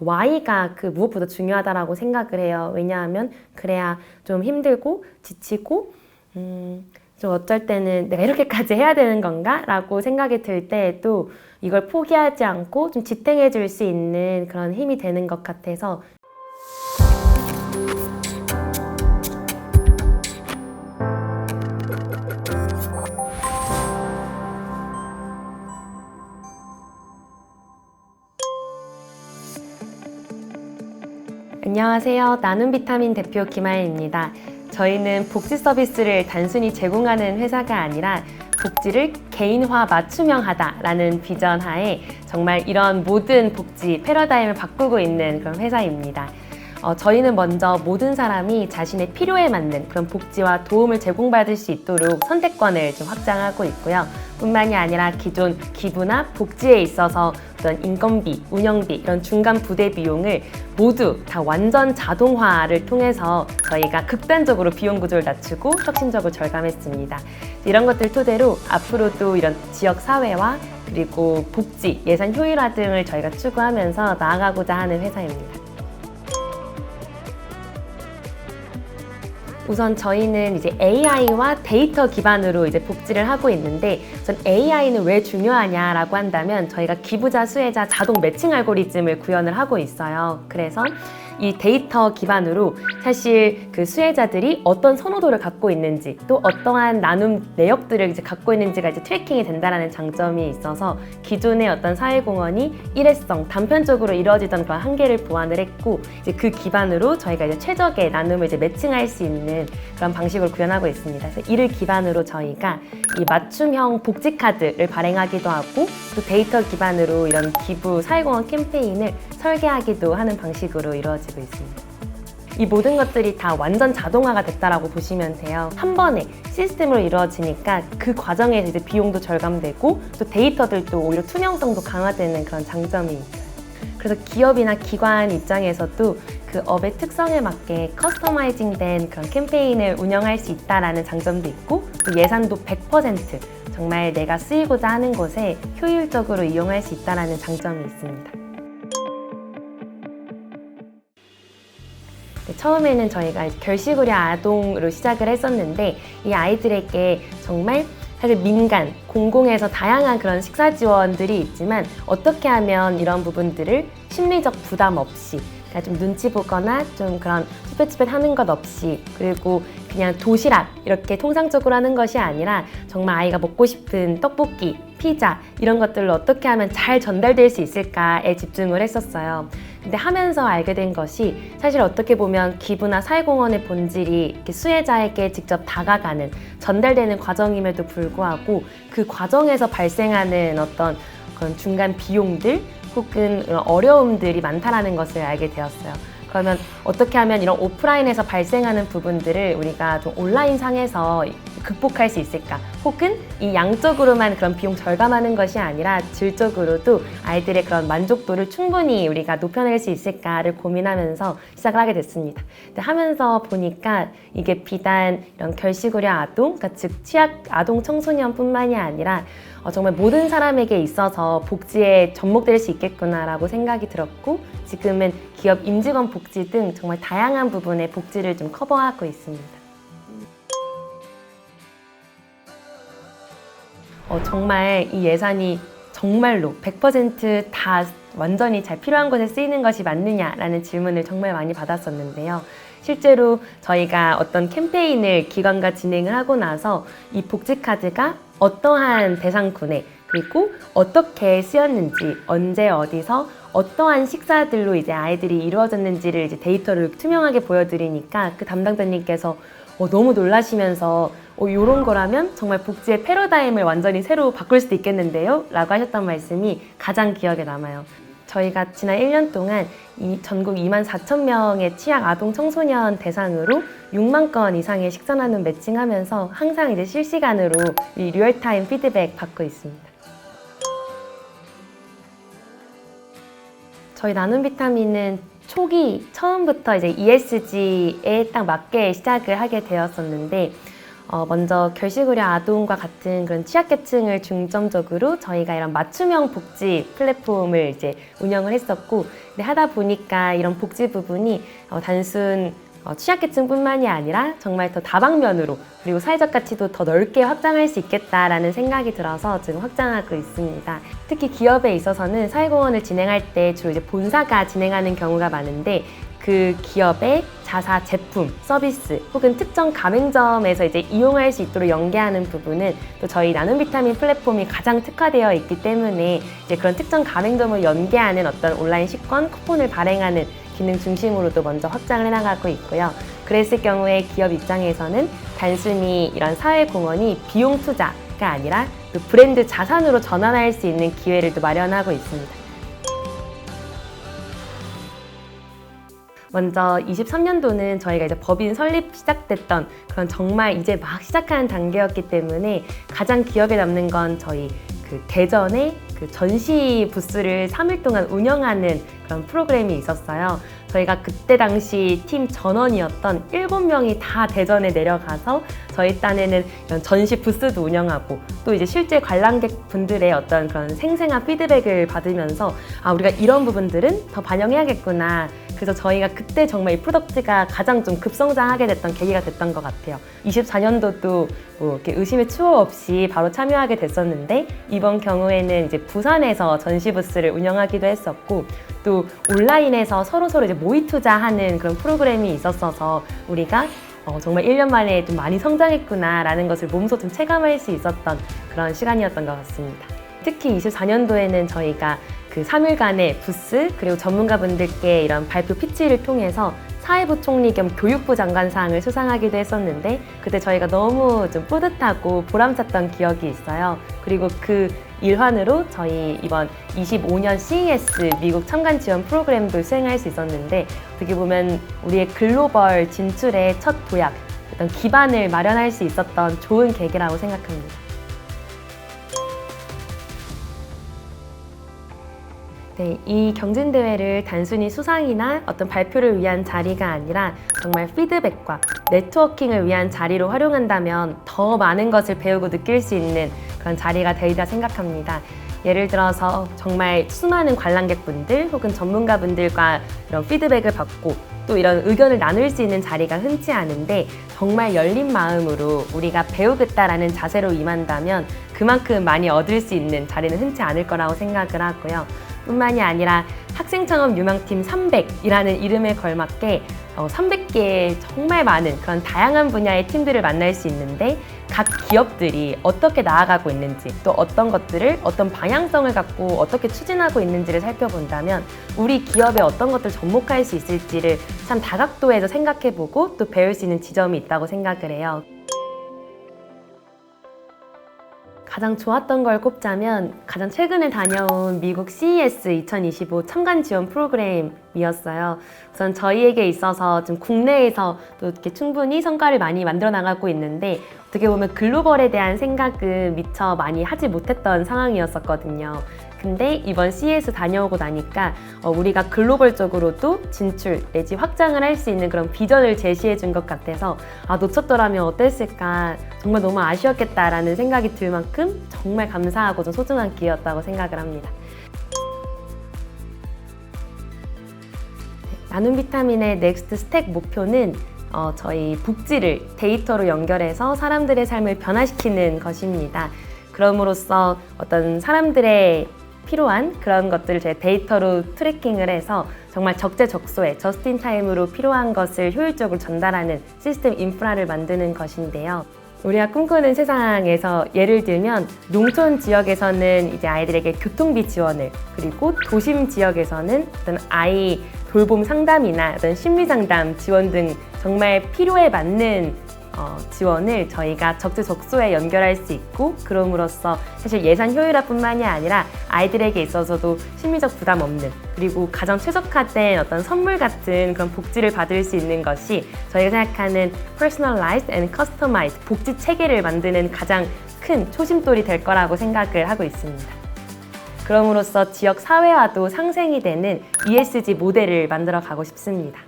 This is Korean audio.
Y가 무엇보다 중요하다라고 생각을 해요. 왜냐하면 그래야 좀 힘들고 지치고 좀 어쩔 때는 내가 이렇게까지 해야 되는 건가? 라고 생각이 들 때에도 이걸 포기하지 않고 좀 지탱해 줄 수 있는 그런 힘이 되는 것 같아서 안녕하세요. 나눔 비타민 대표 김아연입니다. 저희는 복지 서비스를 단순히 제공하는 회사가 아니라 복지를 개인화 맞춤형하다라는 비전 하에 정말 이런 모든 복지 패러다임을 바꾸고 있는 그런 회사입니다. 저희는 먼저 모든 사람이 자신의 필요에 맞는 그런 복지와 도움을 제공받을 수 있도록 선택권을 좀 확장하고 있고요. 뿐만이 아니라 기존 기부나 복지에 있어서 어떤 인건비, 운영비, 이런 중간 부대 비용을 모두 다 완전 자동화를 통해서 저희가 극단적으로 비용 구조를 낮추고 혁신적으로 절감했습니다. 이런 것들 토대로 앞으로도 이런 지역 사회와 그리고 복지, 예산 효율화 등을 저희가 추구하면서 나아가고자 하는 회사입니다. 우선 저희는 이제 AI와 데이터 기반으로 이제 복지를 하고 있는데, 우선 AI는 왜 중요하냐라고 한다면 저희가 기부자, 수혜자 자동 매칭 알고리즘을 구현을 하고 있어요. 그래서 이 데이터 기반으로 사실 그 수혜자들이 어떤 선호도를 갖고 있는지 또 어떠한 나눔 내역들을 이제 갖고 있는지가 이제 트래킹이 된다라는 장점이 있어서 기존의 어떤 사회공헌이 일회성, 단편적으로 이루어지던 그런 한계를 보완을 했고, 이제 그 기반으로 저희가 이제 최적의 나눔을 이제 매칭할 수 있는 그런 방식을 구현하고 있습니다. 그래서 이를 기반으로 저희가 이 맞춤형 복지 카드를 발행하기도 하고, 또 데이터 기반으로 이런 기부 사회공헌 캠페인을 설계하기도 하는 방식으로 이루어지고 있습니다. 이 모든 것들이 다 완전 자동화가 됐다라고 보시면 돼요. 한 번에 시스템으로 이루어지니까 그 과정에서 이제 비용도 절감되고 또 데이터들도 오히려 투명성도 강화되는 그런 장점이 있어요. 그래서 기업이나 기관 입장에서도 그 업의 특성에 맞게 커스터마이징된 그런 캠페인을 운영할 수 있다라는 장점도 있고, 또 예산도 100% 정말 내가 쓰이고자 하는 곳에 효율적으로 이용할 수 있다라는 장점이 있습니다. 처음에는 저희가 결식우려 아동으로 시작을 했었는데, 이 아이들에게 정말 사실 민간, 공공에서 다양한 그런 식사 지원들이 있지만 어떻게 하면 이런 부분들을 심리적 부담 없이, 그러니까 좀 눈치 보거나 좀 그런 쭈뼛쭈뼛 하는 것 없이, 그리고 그냥 도시락 이렇게 통상적으로 하는 것이 아니라 정말 아이가 먹고 싶은 떡볶이, 피자 이런 것들을 어떻게 하면 잘 전달될 수 있을까에 집중을 했었어요. 근데 하면서 알게 된 것이 사실 어떻게 보면 기부나 사회공헌의 본질이 이렇게 수혜자에게 직접 다가가는, 전달되는 과정임에도 불구하고 그 과정에서 발생하는 어떤 그런 중간 비용들 혹은 어려움들이 많다라는 것을 알게 되었어요. 그러면 어떻게 하면 이런 오프라인에서 발생하는 부분들을 우리가 좀 온라인 상에서 극복할 수 있을까? 혹은 이 양적으로만 그런 비용 절감하는 것이 아니라 질적으로도 아이들의 그런 만족도를 충분히 우리가 높여낼 수 있을까를 고민하면서 시작을 하게 됐습니다. 근데 하면서 보니까 이게 비단 이런 결식우려 아동, 그러니까 즉 취약 아동 청소년뿐만이 아니라 정말 모든 사람에게 있어서 복지에 접목될 수 있겠구나라고 생각이 들었고, 지금은 기업 임직원 복지 등 정말 다양한 부분의 복지를 좀 커버하고 있습니다. 정말 이 예산이 정말로 100% 다 완전히 잘 필요한 곳에 쓰이는 것이 맞느냐라는 질문을 정말 많이 받았었는데요. 실제로 저희가 어떤 캠페인을 기관과 진행을 하고 나서 이 복지카드가 어떠한 대상군에 그리고 어떻게 쓰였는지, 언제 어디서 어떠한 식사들로 이제 아이들이 이루어졌는지를 이제 데이터를 투명하게 보여드리니까 그 담당자님께서 너무 놀라시면서 이런 거라면 정말 복지의 패러다임을 완전히 새로 바꿀 수도 있겠는데요? 라고 하셨던 말씀이 가장 기억에 남아요. 저희가 지난 1년 동안 전국 24,000명의 취약 아동 청소년 대상으로 6만 건 이상의 식사 나눔 매칭하면서 항상 이제 실시간으로 이 리얼타임 피드백 받고 있습니다. 저희 나눔 비타민은 초기 처음부터 이제 ESG에 딱 맞게 시작을 하게 되었었는데, 먼저 결식의료 아동과 같은 그런 취약계층을 중점적으로 저희가 이런 맞춤형 복지 플랫폼을 이제 운영을 했었고, 근데 하다 보니까 이런 복지 부분이 단순 취약계층뿐만이 아니라 정말 더 다방면으로, 그리고 사회적 가치도 더 넓게 확장할 수 있겠다라는 생각이 들어서 지금 확장하고 있습니다. 특히 기업에 있어서는 사회공헌을 진행할 때 주로 이제 본사가 진행하는 경우가 많은데, 그 기업의 자사 제품, 서비스 혹은 특정 가맹점에서 이제 이용할 수 있도록 연계하는 부분은 또 저희 나눔 비타민 플랫폼이 가장 특화되어 있기 때문에 이제 그런 특정 가맹점을 연계하는 어떤 온라인 식권, 쿠폰을 발행하는 기능 중심으로도 먼저 확장을 해나가고 있고요. 그랬을 경우에 기업 입장에서는 단순히 이런 사회 공헌이 비용 투자가 아니라 또 브랜드 자산으로 전환할 수 있는 기회를 또 마련하고 있습니다. 먼저 23년도는 저희가 이제 법인 설립 시작됐던 그런 정말 이제 막 시작하는 단계였기 때문에 가장 기억에 남는 건 저희 그 대전에 그 전시 부스를 3일 동안 운영하는 그런 프로그램이 있었어요. 저희가 그때 당시 팀 전원이었던 7명이 다 대전에 내려가서 저희 딴에는 이런 전시 부스도 운영하고 또 이제 실제 관람객 분들의 어떤 그런 생생한 피드백을 받으면서 우리가 이런 부분들은 더 반영해야겠구나. 그래서 저희가 그때 정말 이 프로덕트가 가장 좀 급성장하게 됐던 계기가 됐던 것 같아요. 24년도도 뭐 이렇게 의심의 추호 없이 바로 참여하게 됐었는데, 이번 경우에는 이제 부산에서 전시 부스를 운영하기도 했었고, 또 온라인에서 서로 이제 모의 투자하는 그런 프로그램이 있었어서 우리가 정말 1년 만에 좀 많이 성장했구나라는 것을 몸소 좀 체감할 수 있었던 그런 시간이었던 것 같습니다. 특히 24년도에는 저희가 그 3일간의 부스 그리고 전문가분들께 이런 발표 피치를 통해서 사회부 총리 겸 교육부 장관상을 수상하기도 했었는데, 그때 저희가 너무 좀 뿌듯하고 보람찼던 기억이 있어요. 그리고 그 일환으로 저희 이번 25년 CES 미국 참관 지원 프로그램도 수행할 수 있었는데, 어떻게 보면 우리의 글로벌 진출의 첫 도약, 어떤 기반을 마련할 수 있었던 좋은 계기라고 생각합니다. 네, 이 경진대회를 단순히 수상이나 어떤 발표를 위한 자리가 아니라 정말 피드백과 네트워킹을 위한 자리로 활용한다면 더 많은 것을 배우고 느낄 수 있는 그런 자리가 되리라 생각합니다. 예를 들어서 정말 수많은 관람객분들 혹은 전문가분들과 이런 피드백을 받고 또 이런 의견을 나눌 수 있는 자리가 흔치 않은데, 정말 열린 마음으로 우리가 배우겠다라는 자세로 임한다면 그만큼 많이 얻을 수 있는 자리는 흔치 않을 거라고 생각을 하고요. 뿐만이 아니라 학생창업 유망팀 300이라는 이름에 걸맞게 300개의 정말 많은 그런 다양한 분야의 팀들을 만날 수 있는데, 각 기업들이 어떻게 나아가고 있는지, 또 어떤 것들을 어떤 방향성을 갖고 어떻게 추진하고 있는지를 살펴본다면 우리 기업에 어떤 것들을 접목할 수 있을지를 참 다각도에서 생각해보고 또 배울 수 있는 지점이 있다고 생각을 해요. 가장 좋았던 걸 꼽자면 가장 최근에 다녀온 미국 CES 2025 참관 지원 프로그램이었어요. 우선 저희에게 있어서 좀 국내에서 또 이렇게 충분히 성과를 많이 만들어 나가고 있는데, 어떻게 보면 글로벌에 대한 생각은 미처 많이 하지 못했던 상황이었었거든요. 근데 이번 CES 다녀오고 나니까 우리가 글로벌적으로도 진출 내지 확장을 할 수 있는 그런 비전을 제시해 준 것 같아서 놓쳤더라면 어땠을까, 정말 너무 아쉬웠겠다라는 생각이 들 만큼 정말 감사하고 좀 소중한 기회였다고 생각을 합니다. 나눔 비타민의 넥스트 스택 목표는 저희 복지를 데이터로 연결해서 사람들의 삶을 변화시키는 것입니다. 그럼으로써 어떤 사람들의 필요한 그런 것들을 저희 데이터로 트래킹을 해서 정말 적재적소에 저스트인타임으로 필요한 것을 효율적으로 전달하는 시스템 인프라를 만드는 것인데요. 우리가 꿈꾸는 세상에서 예를 들면 농촌 지역에서는 이제 아이들에게 교통비 지원을, 그리고 도심 지역에서는 어떤 아이 돌봄 상담이나 어떤 심리 상담 지원 등 정말 필요에 맞는 지원을 저희가 적재적소에 연결할 수 있고, 그럼으로써 사실 예산 효율화뿐만이 아니라 아이들에게 있어서도 심리적 부담 없는, 그리고 가장 최적화된 어떤 선물 같은 그런 복지를 받을 수 있는 것이 저희가 생각하는 personalized and customized 복지 체계를 만드는 가장 큰 초심돌이 될 거라고 생각을 하고 있습니다. 그럼으로써 지역 사회화도 상생이 되는 ESG 모델을 만들어 가고 싶습니다.